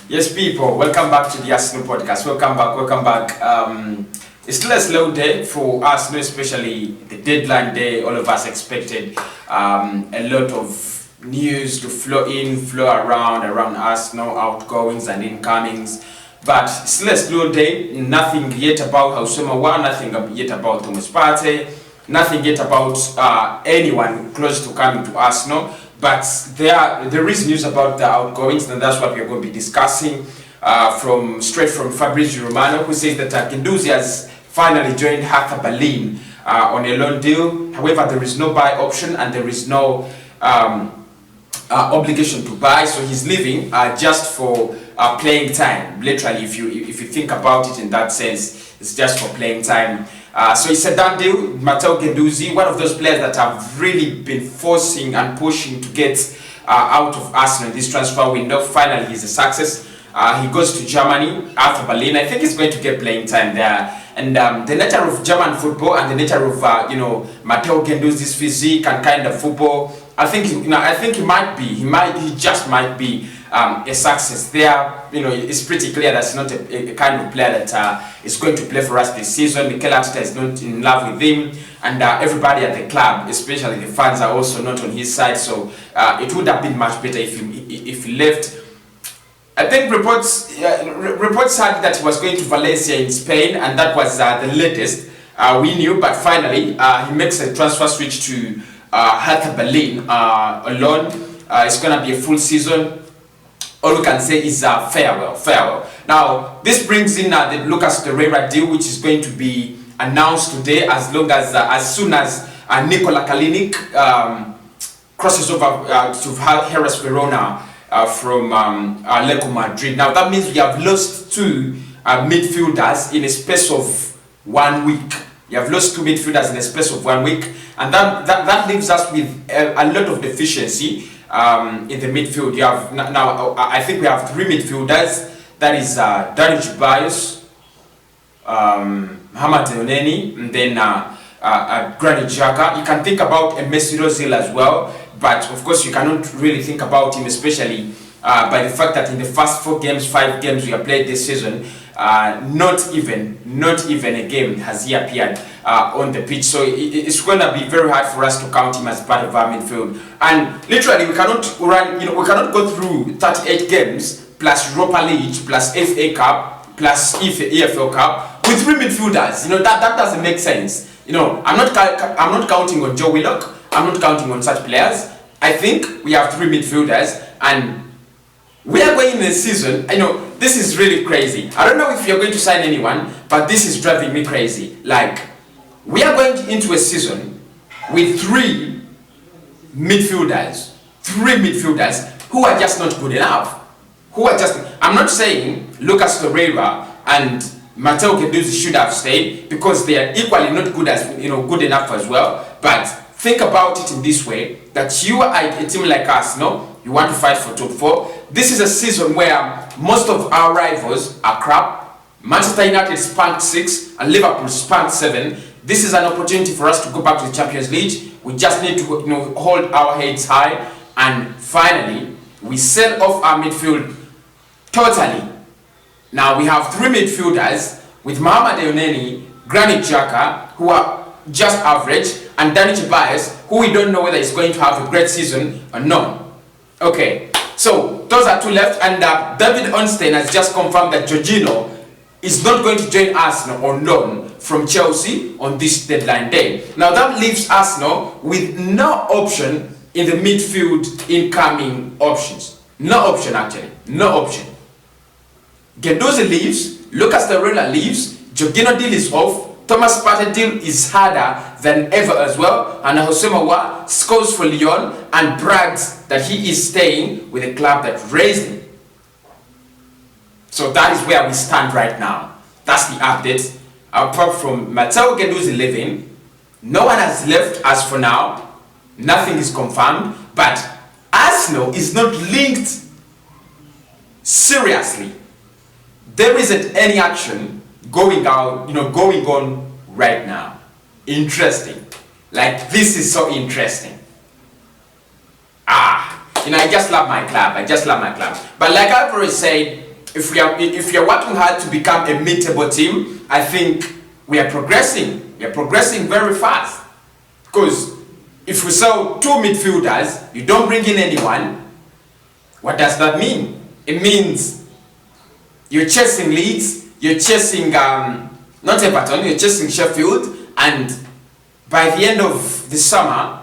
Yes, people, welcome back to the Arsenal podcast. Welcome back. It's still a slow day for Arsenal, especially the deadline day. All of us expected a lot of news to flow in, flow around Arsenal, outgoings and incomings. But still a slow day. Nothing yet about Hausumawa, nothing yet about Thomas Partey, nothing yet about anyone close to coming to Arsenal. But there is news about the outgoings, and that's what we are going to be discussing straight from Fabrizio Romano, who says that Guendouzi has finally joined Hertha Berlin on a loan deal. However, there is no buy option and there is no obligation to buy, so he's leaving just for playing time. Literally, if you think about it in that sense, it's just for playing time. So it's a done deal. Matteo Guendouzi, one of those players that have really been forcing and pushing to get out of Arsenal in this transfer window. Finally, he's a success. He goes to Germany, Hertha Berlin. I think he's going to get playing time there. And the nature of German football and the nature of Matteo Guendouzi's physique and kind of football, I think he just might be a success there. It's pretty clear that's not a kind of player that is going to play for us this season. Mikel Arteta is not in love with him, and everybody at the club, especially the fans, are also not on his side. So it would have been much better if he left. I think reports had that he was going to Valencia in Spain, and that was the latest we knew. But finally, he makes a transfer switch to Hertha Berlin alone. It's going to be a full season. All we can say is farewell. Now, this brings in the Lucas Torreira deal, which is going to be announced today, as soon as Nikola Kalinic crosses over to Hellas Verona from Atletico Madrid. Now, that means we have lost two midfielders in a space of 1 week. You have lost two midfielders in a space of 1 week, and that leaves us with a lot of deficiency in the midfield. You have now. I think we have three midfielders. That is Dani Ceballos, Mohamed Elneny, and then Granit Xhaka. You can think about Mesut Ozil as well, but of course you cannot really think about him, especially by the fact that in the first 5 games we have played this season, not even a game has he appeared on the pitch. So it's going to be very hard for us to count him as part of our midfield. And literally, we cannot go through 38 games plus Europa League plus FA Cup plus EFL Cup with three midfielders. That doesn't make sense. I'm not counting on Joe Willock. I'm not counting on such players. I think we have three midfielders, and we are going in a season. This is really crazy. I don't know if you're going to sign anyone, but this is driving me crazy. Like, we are going into a season with three midfielders who are just not good enough. I'm not saying Lucas Torreira and Matteo Guendouzi should have stayed, because they are equally not good enough as well. But think about it in this way, that you are a team like Arsenal, you want to fight for top 4. This is a season where most of our rivals are crap. Manchester United spanked 6 and Liverpool spanked 7. This is an opportunity for us to go back to the Champions League. We just need to hold our heads high, and finally we sell off our midfield totally. Now we have three midfielders with Mohamed Elneny, Granit Xhaka, who are just average, and Dani Ceballos, who we don't know whether he's going to have a great season or not. Okay, so those are two left, and David Ornstein has just confirmed that Jorginho is not going to join Arsenal on loan from Chelsea on this deadline day. Now that leaves Arsenal with no option in the midfield incoming options. No option, actually. No option. Guendouzi leaves, Lucas Torreira leaves, Jorginho deal is off, Thomas Partey deal is harder than ever as well, and Hausumawa scores for Lyon and brags that he is staying with a club that raised him. So that is where we stand right now. That's the update. Apart from Matteo Guendouzi leaving, no one has left as for now. Nothing is confirmed, but Arsenal is not linked. Seriously, there isn't any action going on right now. Interesting. Like, this is so interesting. I just love my club. But like I've already said, if we are working hard to become a mid-table team, I think we are progressing. We are progressing very fast. Because if we sell 2 midfielders, you don't bring in anyone, what does that mean? It means you're chasing Leeds, you're chasing not Everton, you're chasing Sheffield, and by the end of the summer,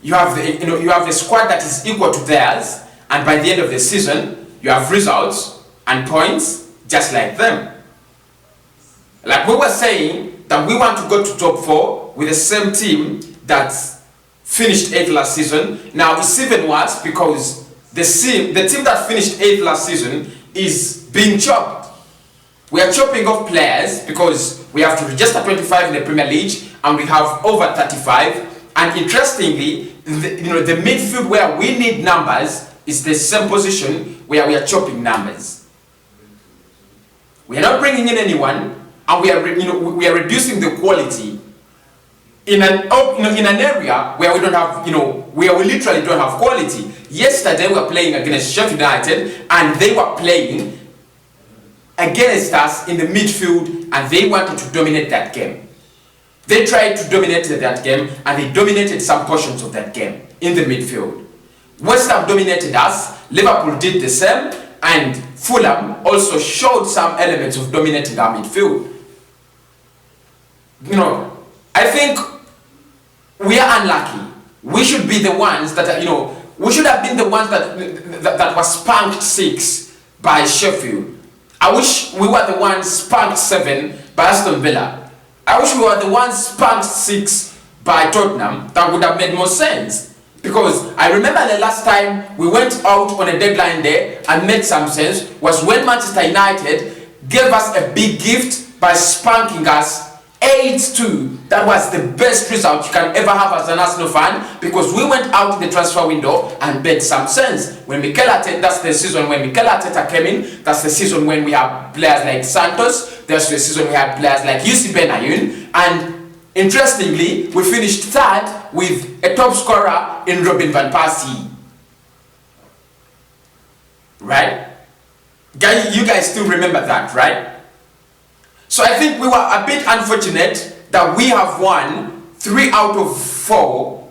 you have a squad that is equal to theirs, and by the end of the season, you have results and points just like them. Like we were saying that we want to go to top 4 with the same team that finished 8th last season. Now it's even worse because the team that finished 8th last season is being chopped. We are chopping off players because we have to register 25 in the Premier League and we have over 35. And interestingly, the midfield where we need numbers is the same position where we are chopping numbers. We are not bringing in anyone, and we are reducing the quality in an area where we don't have where we literally don't have quality. Yesterday we were playing against Sheffield United, and they were playing against us in the midfield, and they wanted to dominate that game. They tried to dominate that game, and they dominated some portions of that game in the midfield. West Ham dominated us, Liverpool did the same, and Fulham also showed some elements of dominating our midfield. I think we are unlucky. We should be the ones that we should have been the ones that were spanked 6 by Sheffield. I wish we were the ones spanked 7 by Aston Villa. I wish we were the ones spanked 6 by Tottenham. That would have made more sense. Because I remember the last time we went out on a deadline day and made some sense was when Manchester United gave us a big gift by spanking us 8-2. That was the best result you can ever have as an Arsenal fan, because we went out in the transfer window and made some sense. When Mikel Arteta, that's the season when Mikel Arteta came in. That's the season when we have players like Santos. That's the season we had players like Yusuf Benayoun. And interestingly, we finished 3rd with a top scorer in Robin van Persie. Right? You guys still remember that, right? So I think we were a bit unfortunate that we have won 3 out of 4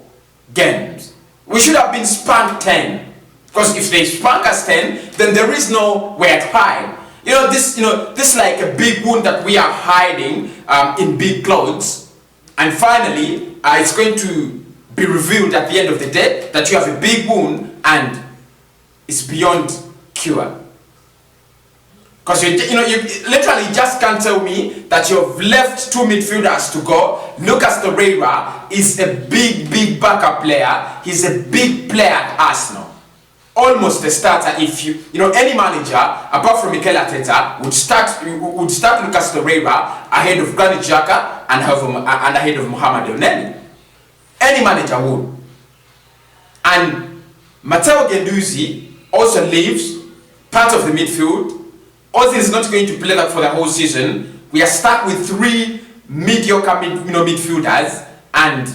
games. We should have been spanked 10. Because if they spank us 10, then there is nowhere to hide. This like a big wound that we are hiding in big clothes. And finally, it's going to be revealed at the end of the day that you have a big wound and it's beyond cure. Because you literally just can't tell me that you've left 2 midfielders to go. Lucas Torreira is a big backup player. He's a big player at Arsenal. Almost a starter. If any manager apart from Mikel Arteta would start Lucas Torreira ahead of Granit Xhaka and ahead of Mohamed Elneny. Any manager would. And Matteo Guendouzi also leaves part of the midfield. Ozil is not going to play that for the whole season. We are stuck with 3 mediocre midfielders, and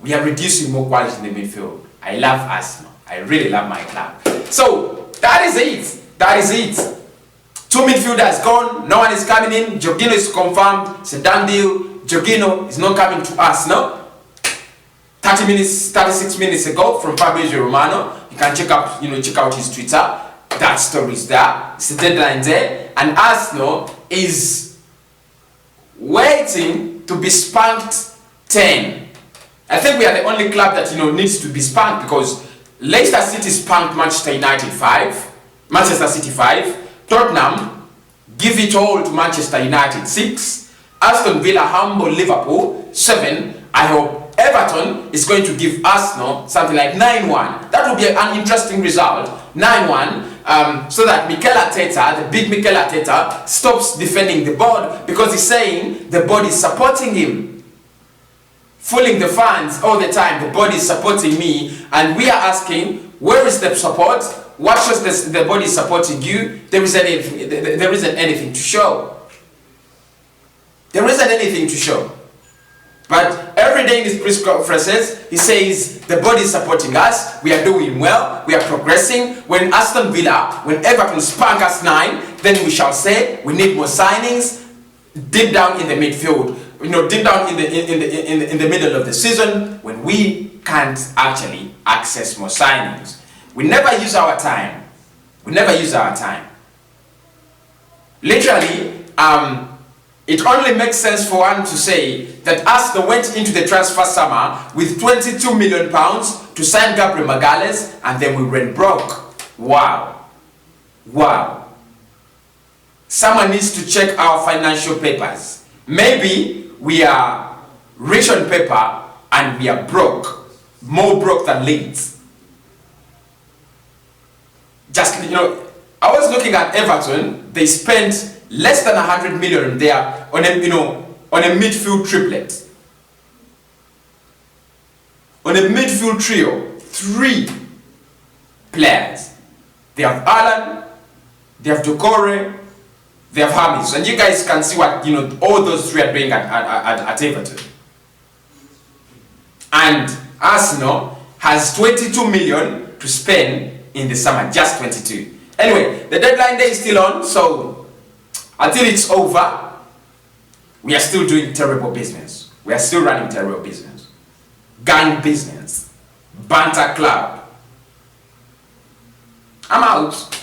we are reducing more quality in the midfield. I love Arsenal. I really love my club. So that is it. That is it. 2 midfielders gone. No one is coming in. Jorginho is confirmed. It's a done deal. Jorginho is not coming to Arsenal. 36 minutes ago from Fabrizio Romano. You can check out his Twitter. That story is there. It's the deadline there, and Arsenal is waiting to be spanked 10. I think we are the only club that needs to be spanked, because Leicester City spanked Manchester United 5, Manchester City 5, Tottenham give it all to Manchester United 6, Aston Villa humble Liverpool 7. I hope Everton is going to give Arsenal something like 9-1. That would be an interesting result. 9-1. So that Mikel Arteta, the big Mikel Arteta, stops defending the board, because he's saying the board is supporting him. Fooling the fans all the time, the board is supporting me, and we are asking, where is the support? What shows the board is supporting you? There isn't anything to show. There isn't anything to show. But Every day in his press conferences, he says the body is supporting us, we are doing well, we are progressing. When Aston Villa, when Everton spank us 9, then we shall say we need more signings deep down in the midfield. You know, deep down in the middle of the season, when we can't actually access more signings. We never use our time. We never use our time. Literally, it only makes sense for one to say that Arsenal went into the transfer summer with £22 million to sign Gabriel Magalhaes, and then we went broke. Wow. Wow. Someone needs to check our financial papers. Maybe we are rich on paper and we are broke. More broke than Leeds. Just, you know, I was looking at Everton. They spent less than 100 million there on a, you know, on a midfield triplet. On a midfield trio, 3 players. They have Alan, they have Doucouré, they have James. And you guys can see what, you know, all those 3 are doing at Everton. And Arsenal has 22 million to spend in the summer, just 22. Anyway, the deadline day is still on, so until it's over, we are still doing terrible business. We are still running terrible business. Gang business. Banter club. I'm out.